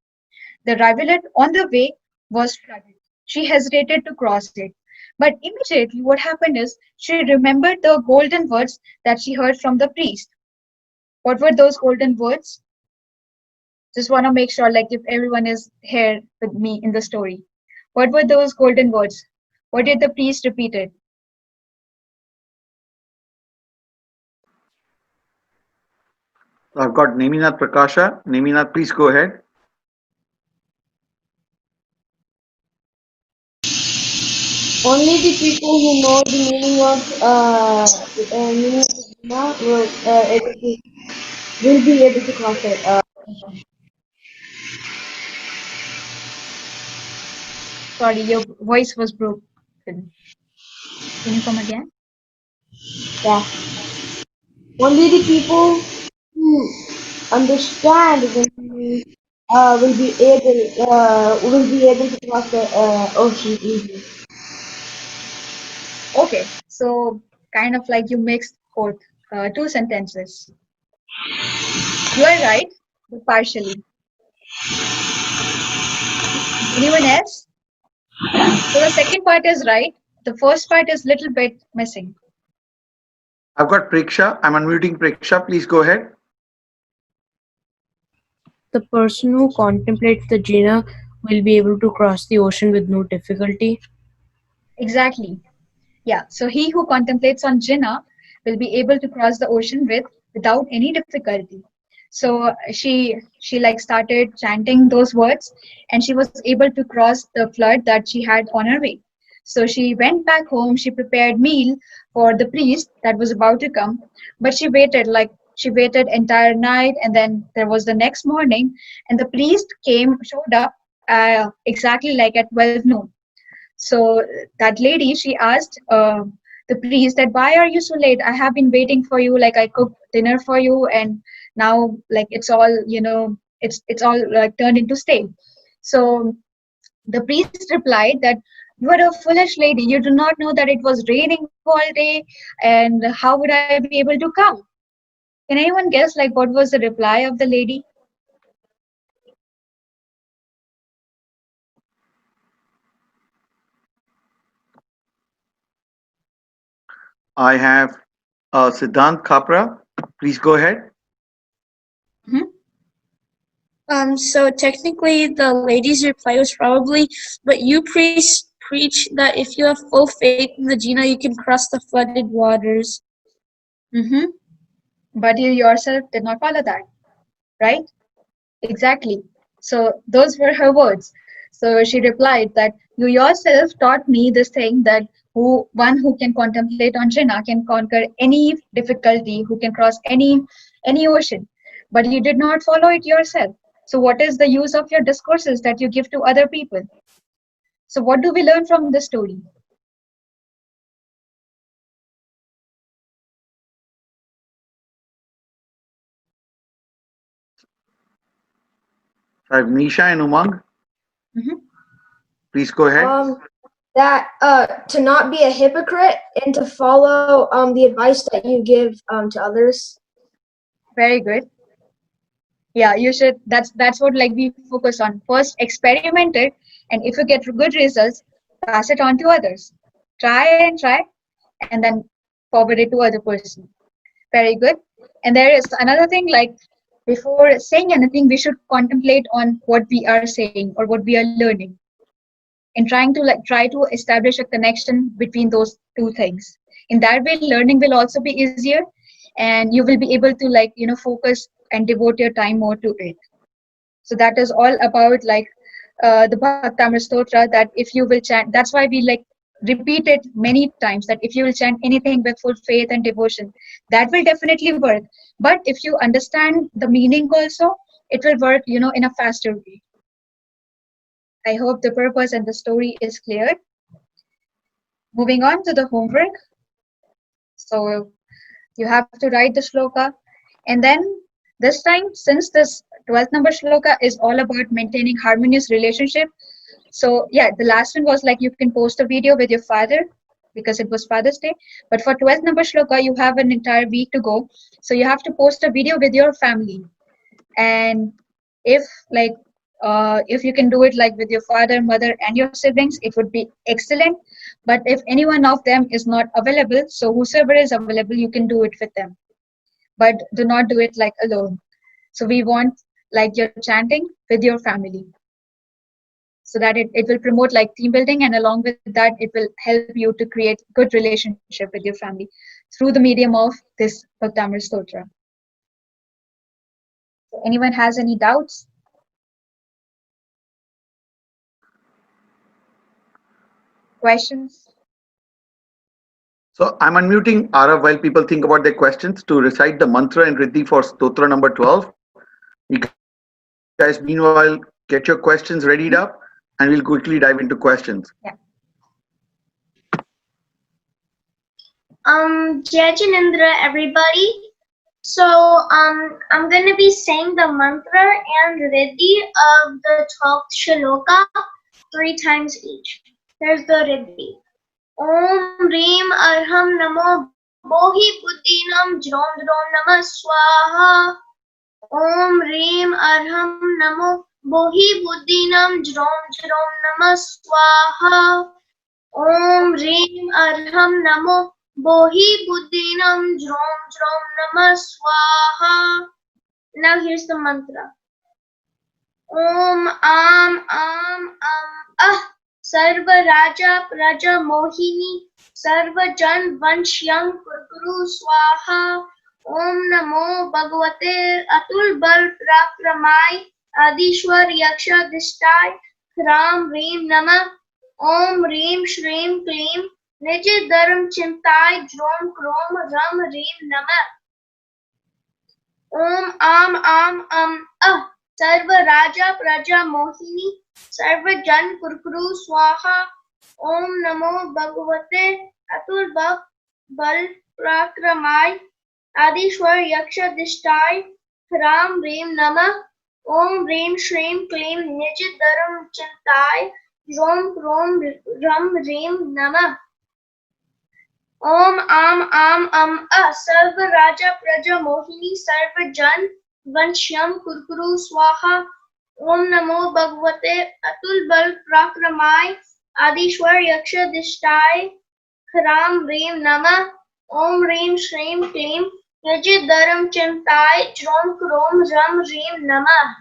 The rivulet on the way was flooded. She hesitated to cross it. But immediately, what happened is she remembered the golden words that she heard from the priest. What were those golden words? Just want to make sure, like, if everyone is here with me in the story. What were those golden words? What did the priest repeat it? I've got Neminath Prakasha. Neminath, please go ahead. Only the people who know the meaning of Jina will be able to cross it. Sorry, your voice was broken. Can you come again? Yeah. Only the people who understand the meaning will be able to cross the ocean easily. Okay, so kind of like you mixed both two sentences. You are right, but partially. Anyone else? So the second part is right. The first part is little bit missing. I've got Preksha. I'm unmuting Preksha. Please go ahead. The person who contemplates the Jina will be able to cross the ocean with no difficulty. Exactly. Yeah. So he who contemplates on Jinnah will be able to cross the ocean without any difficulty. So she like started chanting those words, and she was able to cross the flood that she had on her way. So she went back home. She prepared meal for the priest that was about to come, but she waited entire night, and then there was the next morning, and the priest showed up exactly like at 12 noon. So that lady, she asked the priest that, why are you so late? I have been waiting for you. Like I cooked dinner for you, and now like it's all it's all turned into stale. So the priest replied that you are a foolish lady. You do not know that it was raining all day, and how would I be able to come? Can anyone guess like what was the reply of the lady? I have Siddhant Kapra. Please go ahead. So technically the lady's reply was probably, but you preach that if you have full faith in the Jina, you can cross the flooded waters. But you yourself did not follow that, right? Exactly. So those were her words. So she replied that you yourself taught me this thing, that one who can contemplate on Jina can conquer any difficulty, who can cross any ocean. But you did not follow it yourself. So what is the use of your discourses that you give to other people? So what do we learn from this story? I have Nisha and Umang. Please go ahead. That to not be a hypocrite and to follow the advice that you give to others. Very good. Yeah, you should. That's what like we focus on. First, experiment it, and if you get good results, pass it on to others. Try and try, and then forward it to other person. Very good. And there is another thing, like before saying anything, we should contemplate on what we are saying or what we are learning, and try to establish a connection between those two things. In that way, learning will also be easier, and you will be able to focus and devote your time more to it. So that is all about the Bhaktamar Stotra, that if you will chant, that's why we repeat it many times, that if you will chant anything with full faith and devotion, that will definitely work. But if you understand the meaning also, it will work in a faster way. I hope the purpose and the story is clear. Moving on to the homework. So you have to write the shloka, and then this time, since this 12th number shloka is all about maintaining harmonious relationship, so yeah, the last one was you can post a video with your father because it was Father's Day. But for 12th number shloka, you have an entire week to go. So you have to post a video with your family. And if if you can do it with your father, mother, and your siblings, it would be excellent. But if any one of them is not available, so whosoever is available, you can do it with them. But do not do it alone. So we want you're chanting with your family, so that it will promote team building, and along with that, it will help you to create good relationship with your family through the medium of this Bhaktamar Stotra. So anyone has any doubts? Questions? So I'm unmuting Arav while people think about their questions to recite the mantra and riddhi for Stotra number 12. You guys, meanwhile, get your questions readied up, and we'll quickly dive into questions. Yeah. Jai Jinendra, everybody. So I'm gonna be saying the mantra and riddhi of the 12th shloka 3 times each. Here's the riddhi. Om Reem Arham Namo Bohi Buddhinam Jrom Jrom Namah Swaha. Om Reem Arham Namo Bohi Buddhinam Jrom Jrom Namah Swaha. Om Reem Arham Namo Bohi Buddhinam Jrom Jrom Namah Swaha. Now here's the mantra. Om Am Ah Sarva Raja Praja Mohini Sarva Jan Vanshyam Kurkuru Swaha. Om Namo Bhagavate Atul Bal Prakramai Adishwar Yaksha Dishtai Ram Reem Namah. Om Reem Shreem Kleem Nij Dharm Chintai Jrom Krom Ram Reem Namah. Om Am Ah Sarva Raja Praja Mohini Sarva Jan Kurkuru Swaha. Om Namo Bhagavate Atul Bal Prakramai Adishwar Yaksha Dishtai Ram Reem Namah. Om Reem Shreem Kleem Nij Dharm Chintai Jrom Krom Ram Reem Namah. Om Am Sarva Raja Praja Mohini Sarva Jan Vanshyam Kurkuru Swaha. Om Namo Bhagavate Atul Bal Prakramai Adishwar Yaksha Dishtai Ram Reem Namah. Om Reem Shreem Kleem Nij Dharm Chintai Jrom Krom Ram Reem Namah.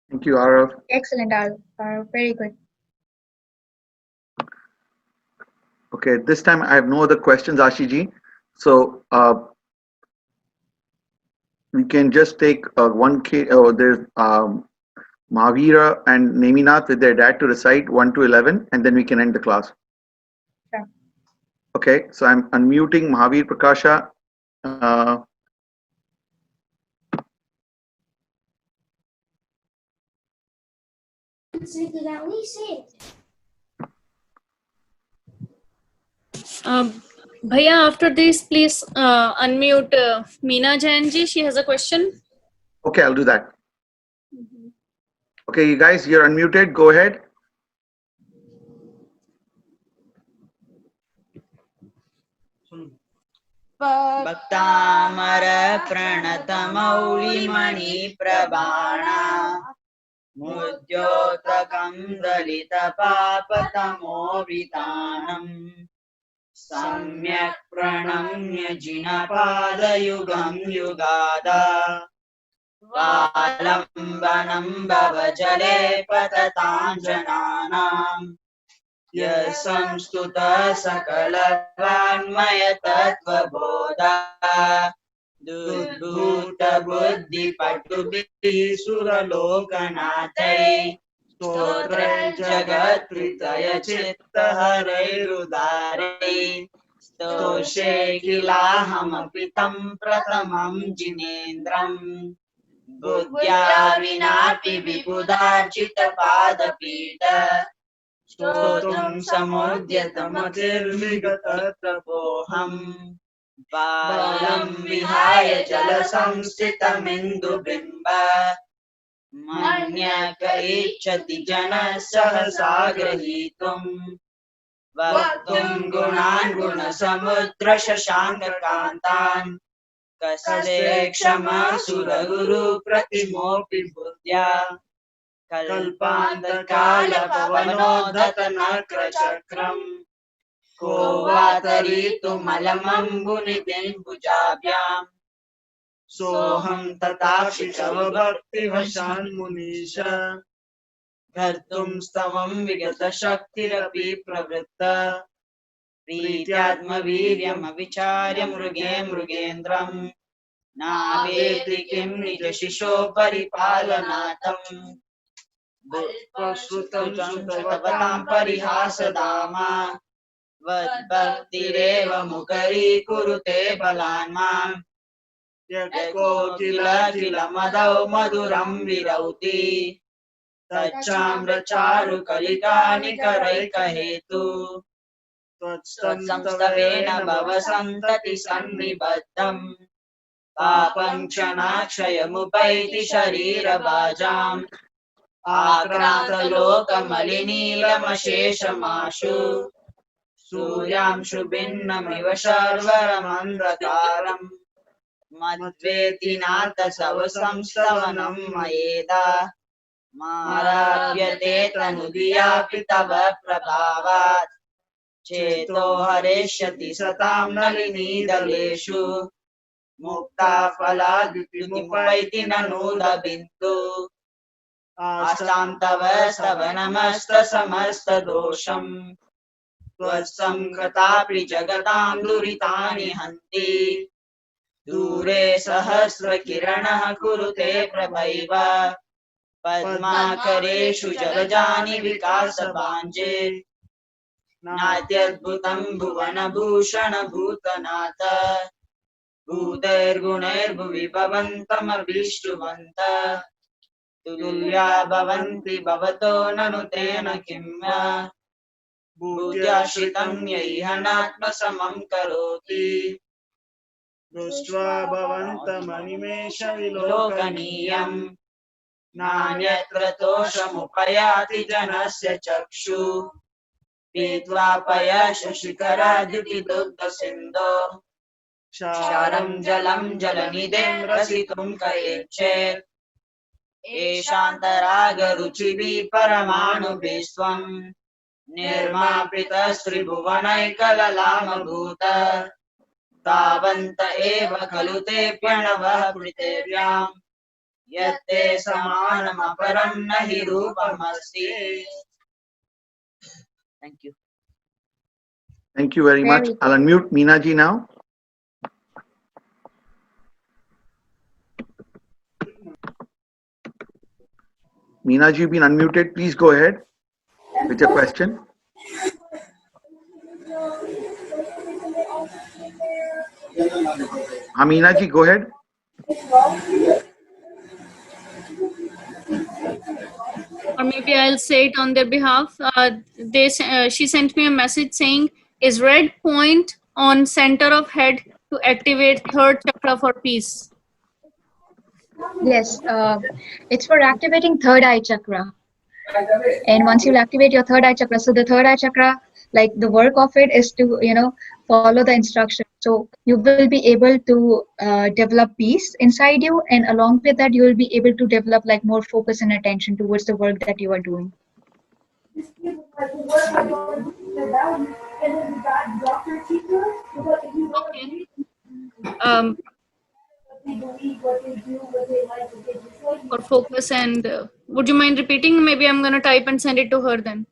Thank you, Arav. Excellent, Arav. Very good. Okay, this time I have no other questions, Ashiji. So we can just take one case. Oh, there's Mahavira and Neminath with their dad to recite 1 to 11, and then we can end the class. Sure. Okay, so I'm unmuting Mahavir Prakasha. Bhaiya, after this, please unmute Meena Jainji. She has a question. Okay, I'll do that. Okay, you guys, you're unmuted. Go ahead. Bhaktamar Pranatamouli Prabhana Mudyotakam Dalita Papatamo Vitanam सम्यक् प्रणम्य जिनपादयुगं युगादा वालम्बनं भवजले पतताञ्जनानाम् यः संस्तुतः सकलवाङ्मयतत्त्वबोधा दुर्भूतबुद्धिपटुभिः सुरलोकनाथैः स्तोत्रैर्जगत्प्रीतयचित्तहरैरुदारैः स्तोषे किलाहमपि तं प्रथमं जिनेन्द्रम् बुद्ध्या विनापि विबुधार्जितपादपीठ स्तोतुं समुद्यतमतिर्विगतत्रपोऽहम् बालं विहाय जलसंस्थितमिन्दुबिम्ब मन्यक इच्छति जनः सहसा ग्रहीतुम् वक्तुं गुणान् गुणसमुद्रशशाङ्ककान्तान् कस्य क्षमः सुरगुरुप्रतिमोऽपि बुद्ध्या कल्पान्तकालपवनोदतनक्रचक्रम् को वातरीतुमलमम्बुनिधिं भुजाभ्याम् सोऽहं तथाक्षिशव भक्तिवशान्मुनीश कर्तुं स्तवं विगतशक्तिरपि प्रवृत्त प्रीत्यात्मवीर्यमविचार्य मृगे मृगेन्द्रम् नावेति किं निजशिशो परिपालनार्थम् श्रुतवतां परिहासदामा वद्भक्तिरेव मुखरीकुरुते बलान्मान् यको किल मदौ मधुरं विरौति तच्चाम्रचारुकलिकानिकरैकहेतु त्वत्संस्तवेन भव सन्तति सन्निबद्धम् पापं क्षणाक्षयमुपैति शरीरभाजाम् आक्रान्तलोकमलिनीलमशेषमाशु सूर्यांशुभिन्नमिव शर्वरमन्धकारम् मद्वेति नाथ सव संस्तवनं मयेदा माराप्यते तनुदियापि तव प्रभावात् चेतो हरेष्यति सतां नलिनीदलेषु मुक्ता फलाद्युतिमुपैति ननूदबिन्दु आस्तां तव स्तवनमस्तसमस्तदोषम् त्वत्सङ्गतापि जगतां दुरितानि हन्ति दूरे सहस्रकिरणः कुरुते प्रभैव पद्माकरेषु जलजानि विकासभाञ्जे नात्यद्भुतं भुवनभूषण भूतनाथ भूतैर्गुणैर्भुवि भवन्तमभीष्टुवन्त तुल्या भवन्ति भवतो ननु तेन किं भूत्याश्रितं यैह नात्मसमं करोति दृष्ट्वा भवन्तमनिमेषविलोकनीयम् नान्यत्र तोषमुपयाति जनस्य चक्षु पीत्वा पयशशिखराद्युतिदुग्धसिन्धो क्षारं जलं जलनिधिं रसितुं कयेच्छेत् एषान्तरागरुचिभिः परमाणुभिस्त्वं निर्मापितस्त्रिभुवनैकललामभूत तावन्त एव खलु ते प्रणवः पृथिव्याम् यत्ते समानमपरं न हि रूपमस्ति. Thank you. Thank you very much. I'll unmute Meena ji now. Meena ji, you've been unmuted. Please go ahead with your question. Meena ji, go ahead. Or maybe I'll say it on their behalf. She sent me a message saying, is red point on center of head to activate third chakra for peace? Yes, it's for activating third eye chakra. And once you activate your third eye chakra, so the third eye chakra, like the work of it is to, follow the instructions. So you will be able to develop peace inside you, and along with that, you will be able to develop like more focus and attention towards the work that you are doing. Okay. Um, for focus and would you mind repeating? Maybe I'm gonna type and send it to her then.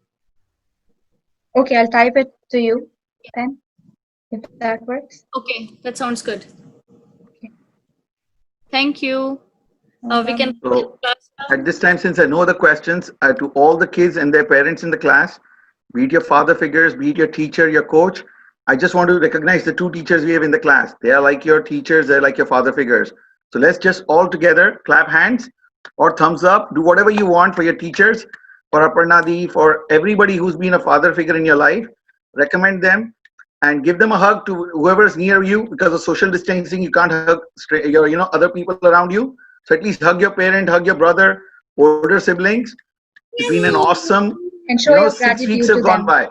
Okay, I'll type it to you then, if that works. Okay, that sounds good. Thank you. We can. So at this time, since I know the questions, to all the kids and their parents in the class, be it your father figures, be it your teacher, your coach, I just want to recognize the two teachers we have in the class. They are like your teachers, they're like your father figures. So let's just all together clap hands or thumbs up, do whatever you want for your teachers, for Aparnadi, for everybody who's been a father figure in your life. Recommend them and give them a hug to whoever is near you. Because of social distancing, you can't hug your other people around you. So at least hug your parent, hug your brother, older siblings. It's been an awesome, And show your 6 gratitude weeks to have gone them. by.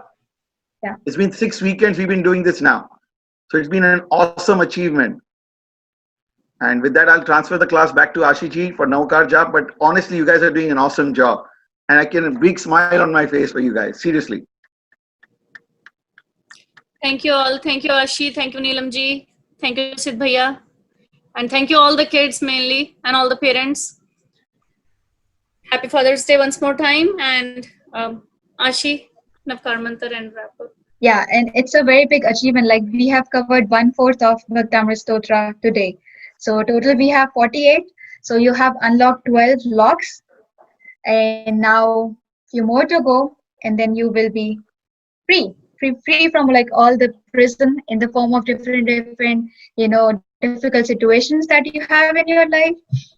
Yeah. It's been 6 weekends we've been doing this now. So it's been an awesome achievement. And with that, I'll transfer the class back to Ashiji for Naukar job. But honestly, you guys are doing an awesome job. And I can a big smile on my face for you guys. Seriously. Thank you all. Thank you, Ashi. Thank you, Neelamji. Thank you, Sid Bhaiya. And thank you all the kids mainly and all the parents. Happy Father's Day once more time. And Ashi, Navkar Mantar and wrap up. Yeah, and it's a very big achievement. Like we have covered 1/4 of Bhaktamar Stotra today. So total we have 48. So you have unlocked 12 locks, and now few more to go, and then you will be free from like all the prison in the form of different difficult situations that you have in your life.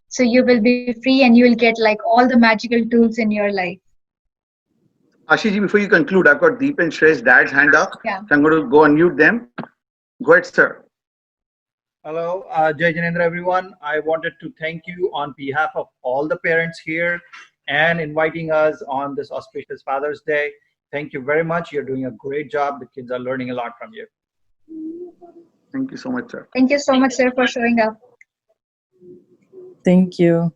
So you will be free, and you will get like all the magical tools in your life. Ashiji, before you conclude, I've got Deep and Shrey's dad's hand up. Yeah. So I'm going to go unmute them. Go ahead, sir. Hello, Jai Janendra, everyone. I wanted to thank you on behalf of all the parents here and inviting us on this auspicious Father's Day. Thank you very much. You're doing a great job. The kids are learning a lot from you. Thank you so much, sir. Thank you so much, sir, for showing up. Thank you.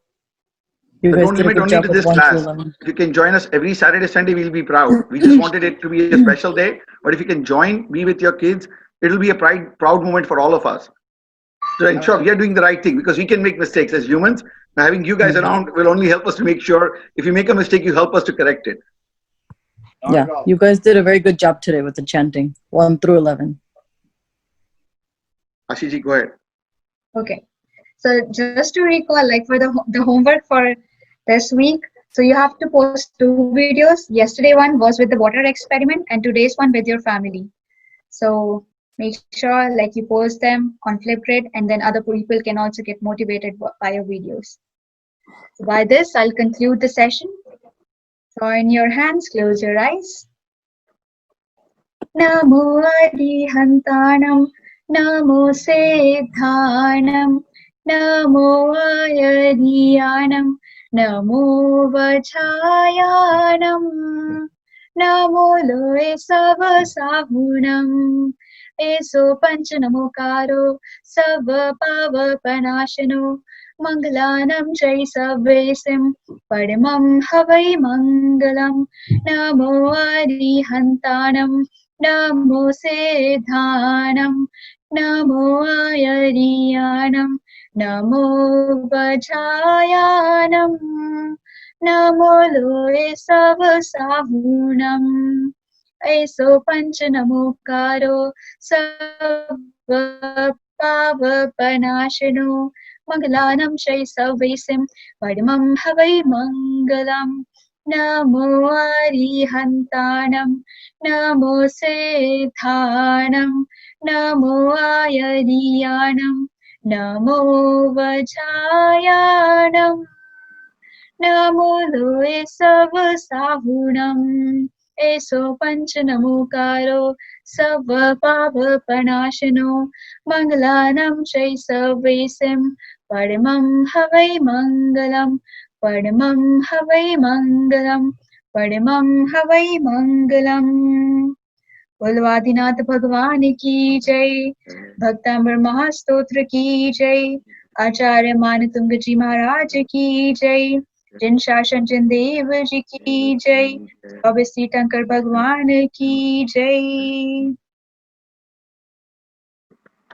You But guys don't did a limit good only job to with this 1 to class. 11. If you can join us every Saturday, Sunday, we'll be proud. We just wanted it to be a special day. But if you can join, be with your kids, it'll be a proud moment for all of us. So ensure we are doing the right thing, because we can make mistakes as humans. Now, having you guys around will only help us to make sure if you make a mistake, you help us to correct it. Yeah, you guys did a very good job today with the chanting, 1 through 11. Ashiji, go ahead. Okay. So just to recall, like for the homework for this week, so you have to post 2 videos. Yesterday one was with the water experiment, and today's one with your family. So make sure like you post them on Flipgrid, and then other people can also get motivated by your videos. So by this, I'll conclude the session. Join your hands, close your eyes. Namo Arihantanam, Namo Siddhanam, Namo Ayadiyanam, Namo Vachayanam, Namo Loe Savasahunam, Eso Panchanamokaro, Sava Pava Panashano, Mangalanam Jai Sabvesim, Padamam Havai Mangalam, Namo Arihantanam, Namo Siddhanam, Namo Ayadiyanam, Namo Vachayanam, Namo Loe Savasahunam, Eso Panchanamokaro, Sava Pava Panashano, Mangalanam Jai Savvesim, Padamam Havai Mangalam, Namo Arihantanam, Namo Siddhanam, Namo Ayadiyanam, Namo Vachayanam, Namo Loe Savasahunam, Eso Panchanamokaro, Sava Pava Panashano, Mangalanam Jai Savvesim, Padamam Havai Mangalam, Padamam Havai Mangalam, Padamam Havai Mangalam. बोलो आदिनाथ भगवान की जय, भक्तामृ महास्तोत्र की जय, आचार्य मान तुंग जी महाराज की जय, जिन शासन जिन देव जी की जय, 24 तीर्थंकर भगवान की जय.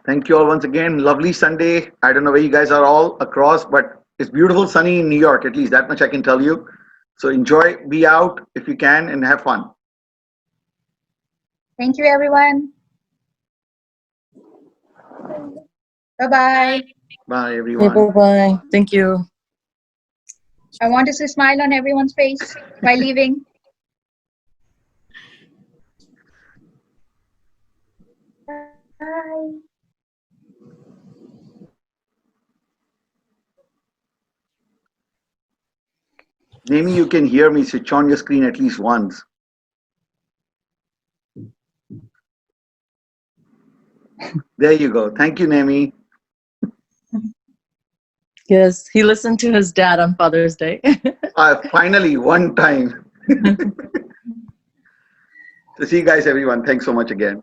Thank you all once again. Lovely Sunday. I don't know where you guys are all across, but it's beautiful, sunny in New York, at least that much I can tell you. So enjoy, be out if you can, and have fun. Thank you, everyone. Bye-bye. Bye, Okay, everyone. bye-bye. Thank you. I want to see a smile on everyone's face while leaving. Bye. Maybe you can hear me. Switch on your screen at least once. There you go. Thank you, Nemi. Yes, he listened to his dad on Father's Day. Finally, one time. So see you guys, everyone. Thanks so much again.